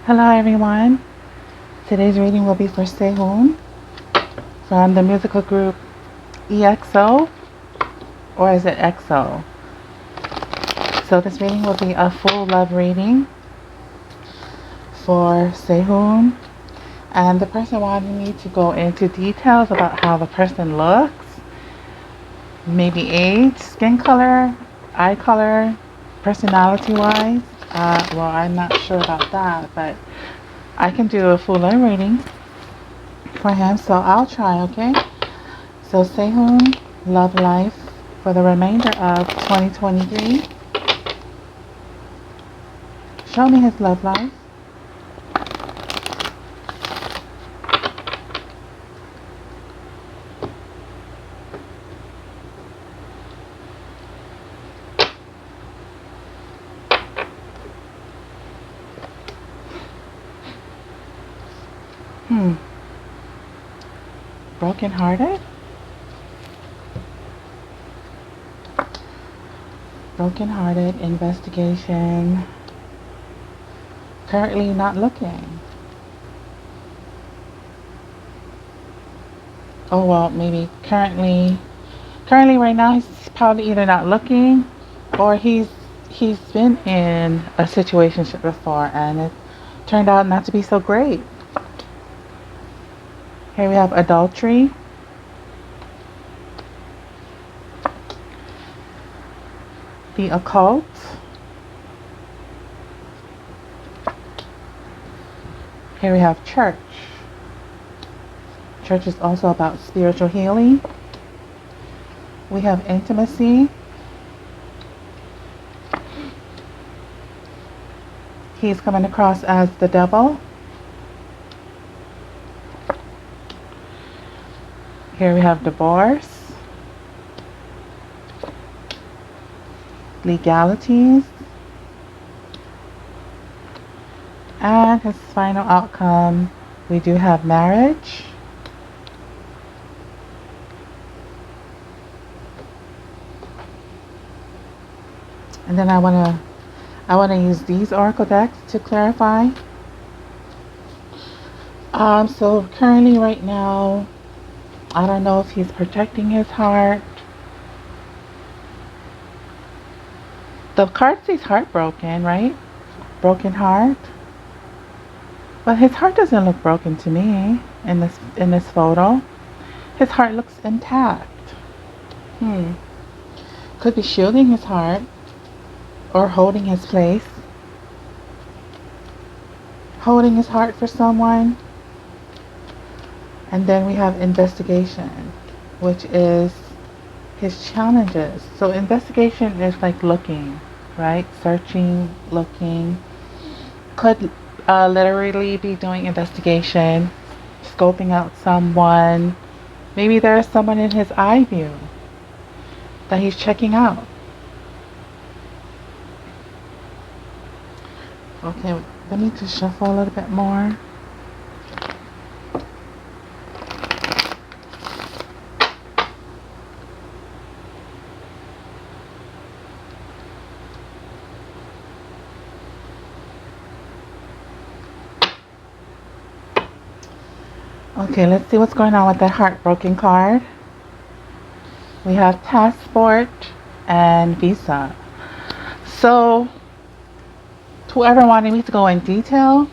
Hello everyone. Today's reading will be for Sehun from the musical group EXO, or is it EXO? So this reading will be a full love reading for Sehun, and the person wanted me to go into details about how the person looks, maybe age, skin color, eye color, personality wise. Well, I'm not sure about that, but I can do a full love reading for him, so I'll try, okay? So Sehun, love life for the remainder of 2023. Show me his love life. Broken hearted? Broken hearted, investigation. Currently not looking. Oh well, maybe currently right now he's probably either not looking or he's been in a situation before and it turned out not to be so great. Here we have adultery. The occult. Here we have church. Church is also about spiritual healing. We have intimacy. He's coming across as the devil. Here we have divorce. Legalities. And his final outcome, we do have marriage. And then I wanna use these oracle decks to clarify. So currently right now, I don't know if he's protecting his heart. The card says heartbroken, right? Broken heart. But his heart doesn't look broken to me in this photo. His heart looks intact. Could be shielding his heart or holding his place. Holding his heart for someone. And then we have investigation, which is his challenges. So investigation is like looking, right? Searching, looking. Could literally be doing investigation, scoping out someone. Maybe there's someone in his eye view that he's checking out. Okay, let me just shuffle a little bit more. Okay, let's see what's going on with that heartbroken card. We have passport and visa. So, whoever wanted me to go in detail,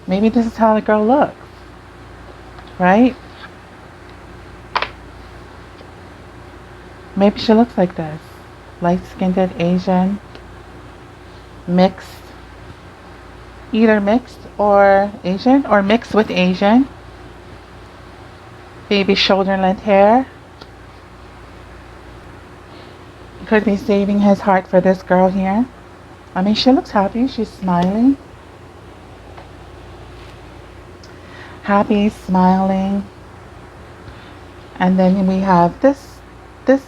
maybe this is how the girl looks, right? Maybe she looks like this. Light-skinned Asian, mixed, either mixed or Asian, or mixed with Asian. Baby shoulder length hair. Could be saving his heart for this girl here. I mean, she looks happy. She's smiling. Happy, smiling. And then we have this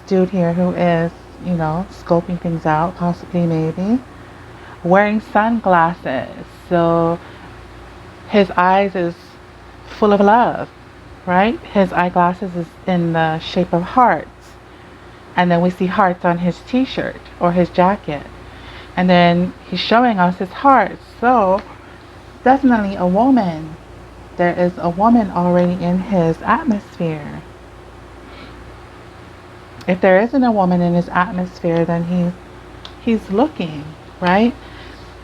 dude here who is, you know, scoping things out, possibly, maybe. Wearing sunglasses. So his eyes is full of love, right? His eyeglasses is in the shape of hearts. And then we see hearts on his t-shirt or his jacket. And then he's showing us his heart. So definitely a woman. There is a woman already in his atmosphere. If there isn't a woman in his atmosphere, then he's looking, right?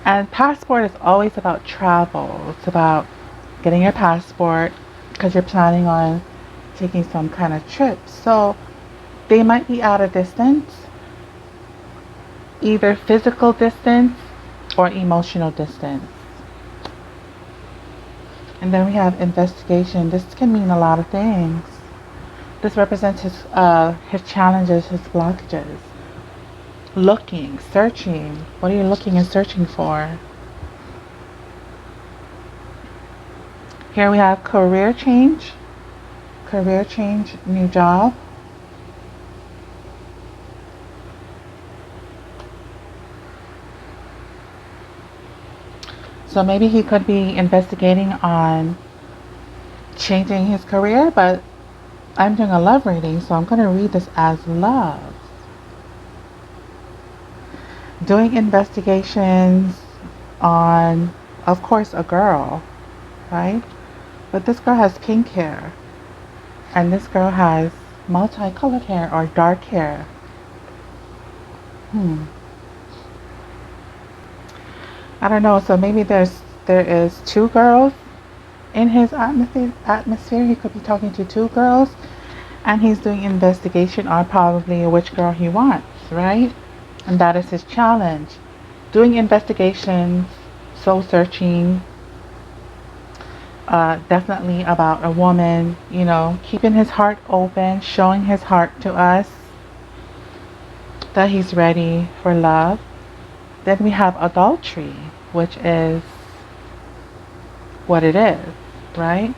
And passport is always about travel. It's about getting your passport because you're planning on taking some kind of trip. So they might be at a distance, either physical distance or emotional distance. And then we have investigation. This can mean a lot of things. This represents his challenges, his blockages. Looking, searching. What are you looking and searching for? Here we have career change. Career change, new job. So maybe he could be investigating on changing his career, but I'm doing a love reading, so I'm going to read this as love. Doing investigations on, of course, a girl, right? But this girl has pink hair, and this girl has multicolored hair or dark hair. I don't know. So maybe there is two girls in his atmosphere. He could be talking to two girls, and he's doing investigation on probably which girl he wants, right? And that is his challenge. Doing investigations, soul searching, definitely about a woman, you know, keeping his heart open, showing his heart to us that he's ready for love. Then we have adultery, which is what it is, right?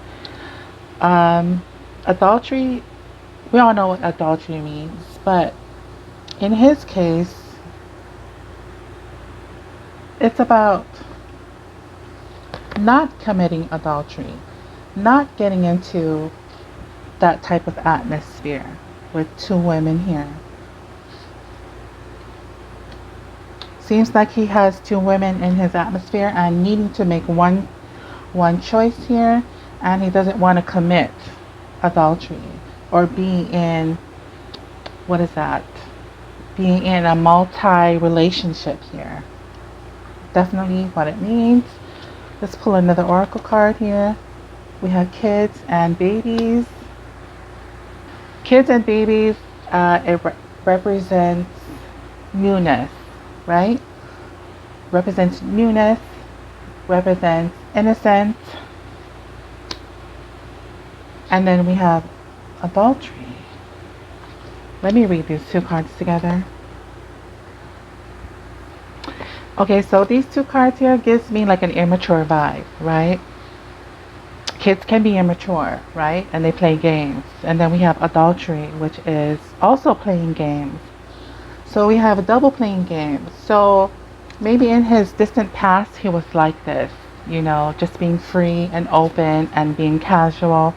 Adultery, we all know what adultery means, but in his case, it's about not committing adultery, not getting into that type of atmosphere with two women here. Seems like he has two women in his atmosphere and needing to make one choice here, and he doesn't want to commit adultery or be in, what is that? Being in a multi-relationship here. Definitely what it means. Let's pull another oracle card here. We have kids and babies. Kids and babies, it represents newness, right? Represents newness, represents innocence. And then we have adultery. Let me read these two cards together. Okay, so these two cards here gives me like an immature vibe, right? Kids can be immature, right? And they play games. And then we have adultery, which is also playing games. So we have a double playing game. So maybe in his distant past, he was like this, you know, just being free and open and being casually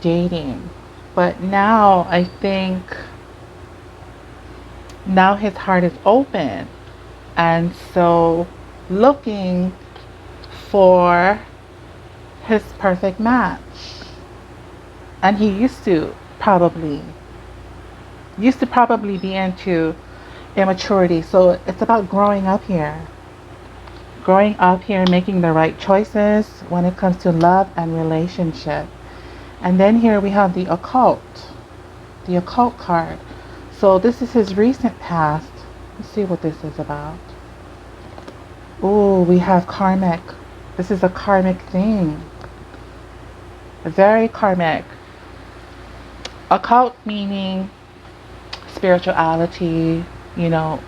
dating. But now I think now his heart is open. And so looking for his perfect match. And he used to probably be into immaturity. So it's about growing up here. Growing up here, making the right choices when it comes to love and relationship. And then here we have the occult card. So this is his recent past. Let's see what this is about. Oh, we have karmic. This is a karmic thing. Very karmic. Occult meaning spirituality, you know,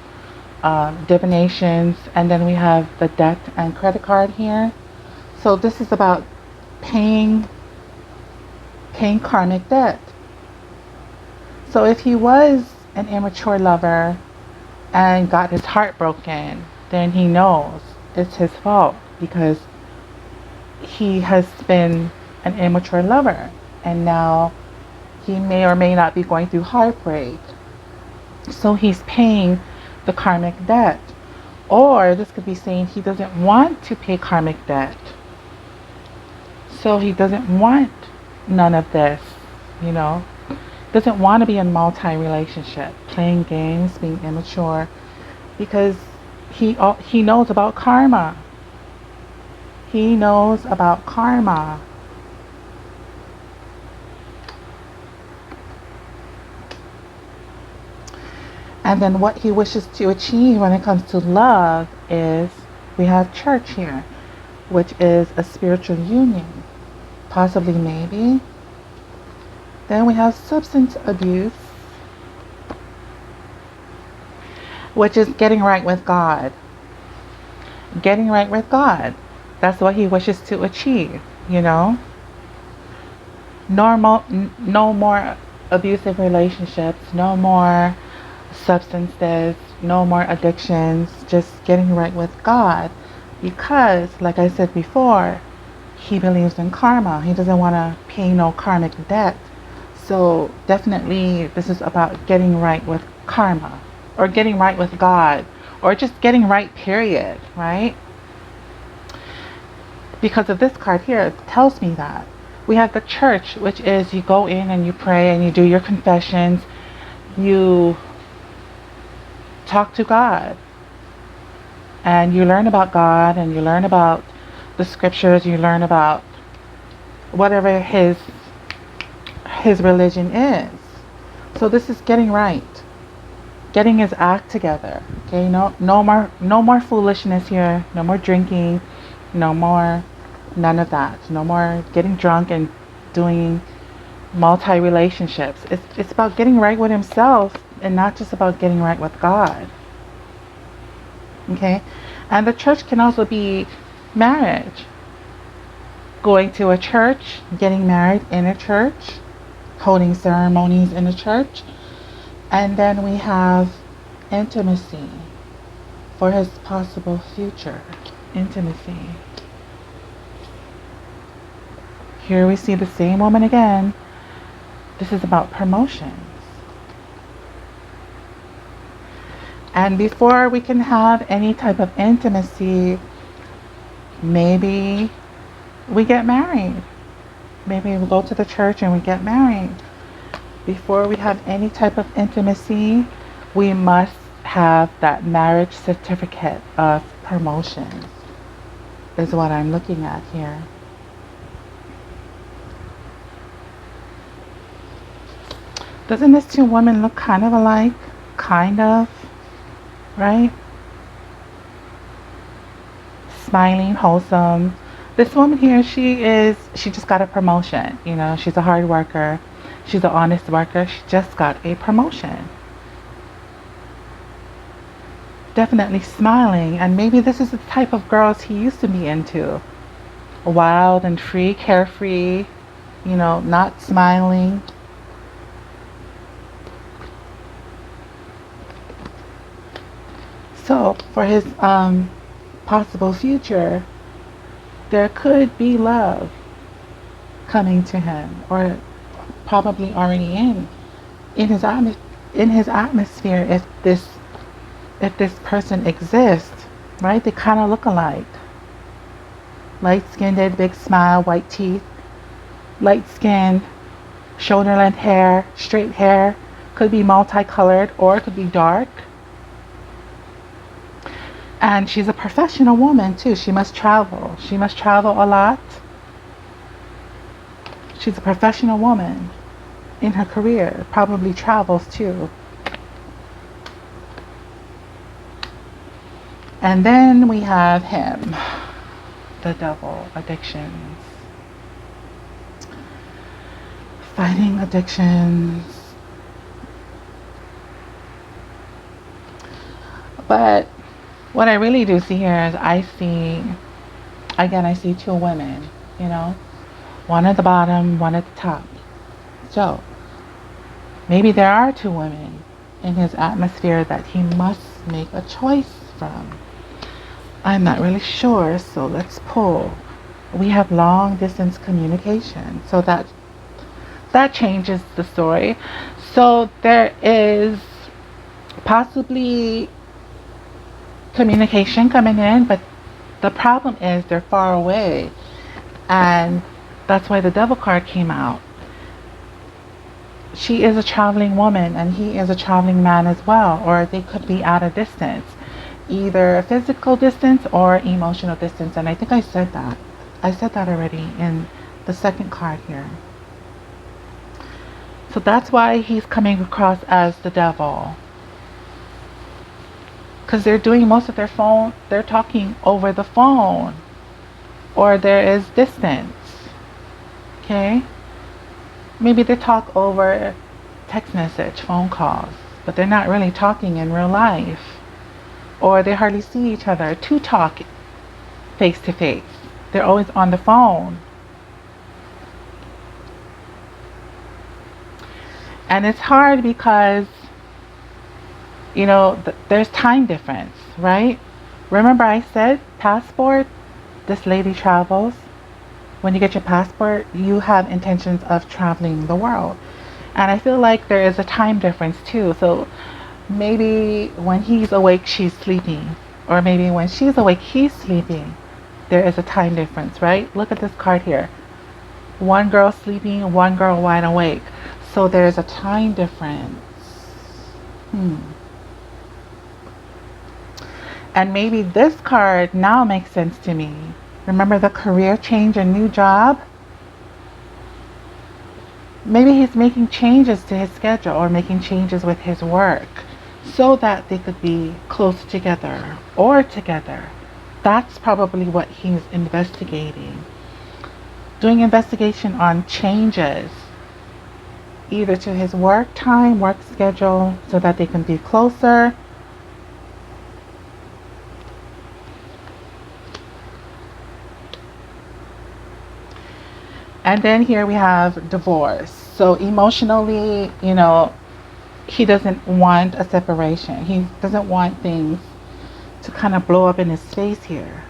divinations. And then we have the debt and credit card here. So this is about paying karmic debt. So if he was an immature lover and got his heart broken, then he knows it's his fault because he has been an immature lover, and now he may or may not be going through heartbreak. So he's paying the karmic debt. Or this could be saying he doesn't want to pay karmic debt. So he doesn't want none of this, you know. Doesn't want to be in multi-relationship, playing games, being immature, because he knows about karma. He knows about karma. And then what he wishes to achieve when it comes to love is, we have church here, which is a spiritual union, possibly, maybe. Then we have substance abuse, which is getting right with God. Getting right with God. That's what he wishes to achieve, you know. No more abusive relationships, no more substances, no more addictions, just getting right with God. Because, like I said before, he believes in karma. He doesn't want to pay no karmic debt. So definitely this is about getting right with karma, or getting right with God, or just getting right, period, right? Because of this card here, it tells me that. We have the church, which is you go in and you pray and you do your confessions, you talk to God, and you learn about God, and you learn about the scriptures, you learn about whatever his religion is. So this is getting right, getting his act together. Okay, no more foolishness here, no more drinking, no more none of that, no more getting drunk and doing multi relationships. It's about getting right with himself, and not just about getting right with God. Okay, and the church can also be marriage, going to a church, getting married in a church, holding ceremonies in a church. And then we have intimacy for his possible future. Intimacy. Here we see the same woman again. This is about promotions. And before we can have any type of intimacy, maybe we get married. Maybe we go to the church and we get married. Before we have any type of intimacy, we must have that marriage certificate of promotions, is what I'm looking at here. Doesn't this two women look kind of alike? Kind of, right? Smiling, wholesome. This woman here, she just got a promotion. You know, she's a hard worker. She's an honest worker. She just got a promotion. Definitely smiling. And maybe this is the type of girls he used to be into. Wild and free, carefree, you know, not smiling. So for his possible future, there could be love coming to him, or probably already in his atmosphere, if this person exists, right? They kind of look alike. Light-skinned, big smile, white teeth, light skin, shoulder length hair, straight hair. Could be multicolored, or it could be dark. And she's a professional woman too. She must travel. She must travel a lot. She's a professional woman in her career. Probably travels too. And then we have him, the devil, addictions. Fighting addictions. But what I really do see here is I see two women, you know, one at the bottom, one at the top. So maybe there are two women in his atmosphere that he must make a choice from. I'm not really sure, so let's pull. We have long distance communication, so that changes the story. So there is possibly communication coming in, but the problem is they're far away. And that's why the devil card came out. She is a traveling woman and he is a traveling man as well, or they could be at a distance, either physical distance or emotional distance. And I think I said that. I said that already in the second card here. So that's why he's coming across as the devil. Because they're doing most of they're talking over the phone. Or there is distance. Okay? Maybe they talk over text message, phone calls, but they're not really talking in real life. Or they hardly see each other to talk face to face. They're always on the phone. And it's hard because, you know, there's time difference, right? Remember I said passport, this lady travels. When you get your passport, you have intentions of traveling the world. And I feel like there is a time difference too. So maybe when he's awake, she's sleeping. Or maybe when she's awake, he's sleeping. There is a time difference, right? Look at this card here. One girl sleeping, one girl wide awake. So there's a time difference. And maybe this card now makes sense to me. Remember the career change and new job? Maybe he's making changes to his schedule or making changes with his work so that they could be close together or together. That's probably what he's investigating. Doing investigation on changes, either to his work time, work schedule, so that they can be closer. And then here we have divorce. So emotionally, you know, he doesn't want a separation. He doesn't want things to kind of blow up in his face here.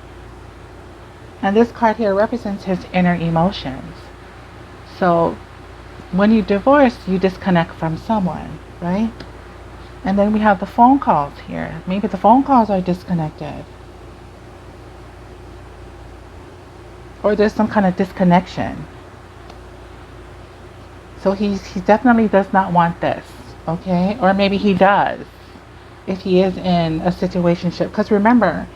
And this card here represents his inner emotions. So when you divorce, you disconnect from someone, right? And then we have the phone calls here. Maybe the phone calls are disconnected. Or there's some kind of disconnection. So he definitely does not want this, okay? Or maybe he does, if he is in a situationship. Because remember,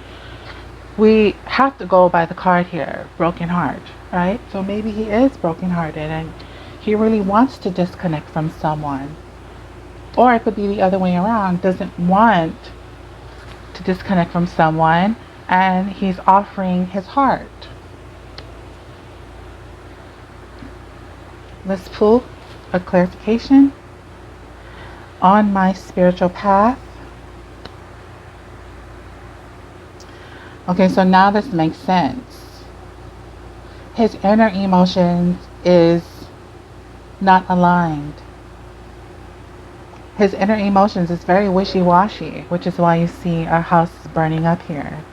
we have to go by the card here, broken heart, right? So maybe he is brokenhearted and he really wants to disconnect from someone. Or it could be the other way around, doesn't want to disconnect from someone and he's offering his heart. Let's pull a clarification on my spiritual path. Okay, so now this makes sense. His inner emotions is not aligned. His inner emotions is very wishy-washy, which is why you see our house burning up here.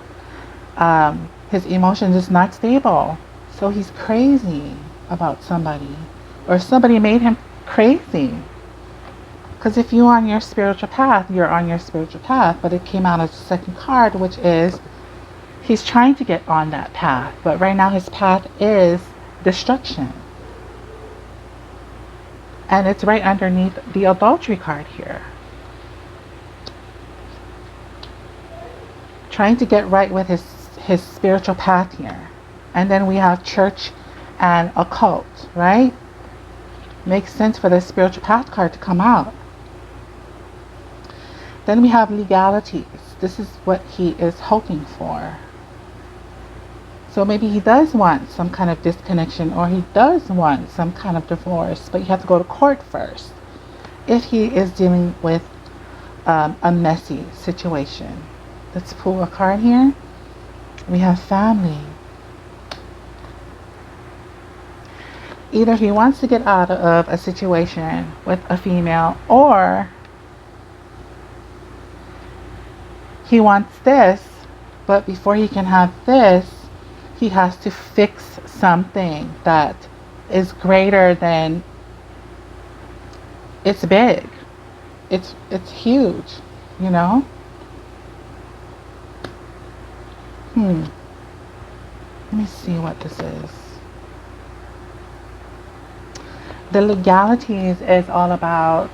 His emotions is not stable, so he's crazy about somebody. Or somebody made him crazy. Because if you're on your spiritual path, you're on your spiritual path. But it came out as the second card, which is he's trying to get on that path. But right now his path is destruction. And it's right underneath the adultery card here. Trying to get right with his spiritual path here. And then we have church and occult, right? Makes sense for the spiritual path card to come out. Then we have legalities. This is what he is hoping for. So maybe he does want some kind of disconnection or he does want some kind of divorce, but you have to go to court first if he is dealing with a messy situation. Let's pull a card here. We have family. Either he wants to get out of a situation with a female or he wants this, but before he can have this, he has to fix something that is greater than, it's big. It's huge, you know? Let me see what this is. The legalities is all about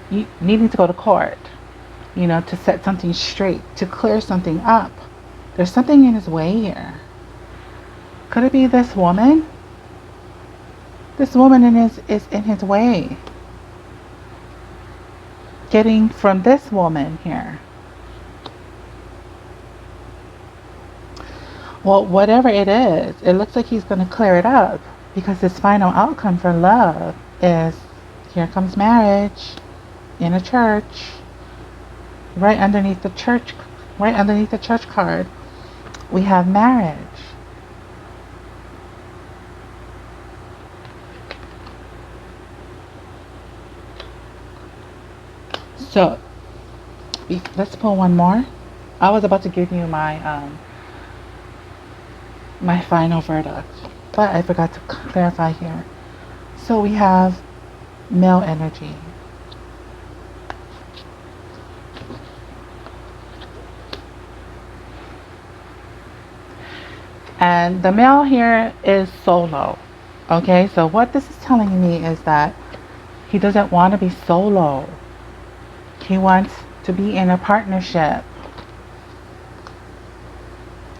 you needing to go to court, to set something straight, to clear something up. There's something in his way here. Could it be this woman? This woman is in his way. Getting from this woman here. Well, whatever it is, it looks like he's going to clear it up because his final outcome for love is here comes marriage in a church, right underneath the church card. We have marriage. So let's pull one more. I was about to give you my final verdict, but I forgot to clarify here. So we have male energy. And the male here is solo. Okay, so what this is telling me is that he doesn't want to be solo. He wants to be in a partnership.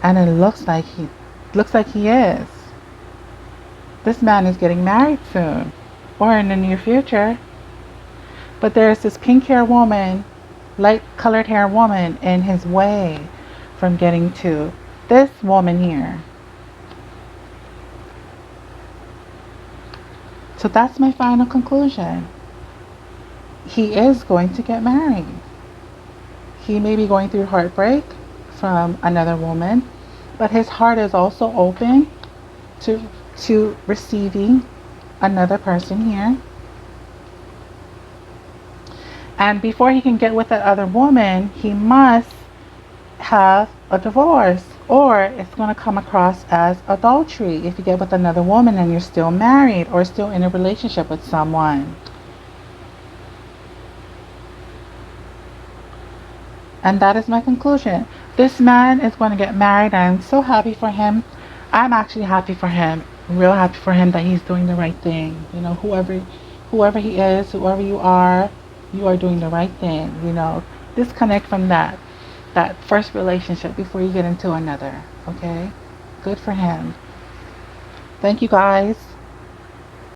And it looks like he is. This man is getting married soon or in the near future. But there's this pink hair woman, light colored hair woman in his way from getting to this woman here. So that's my final conclusion. He is going to get married. He may be going through heartbreak from another woman, but his heart is also open to receiving another person here. And before he can get with that other woman, he must have a divorce, or it's going to come across as adultery if you get with another woman and you're still married or still in a relationship with someone. And that is my conclusion. This man is going to get married. I'm so happy for him. I'm actually happy for him. Real happy for him that he's doing the right thing. Whoever he is, whoever you are doing the right thing. Disconnect from that first relationship before you get into another. Okay? Good for him. Thank you guys.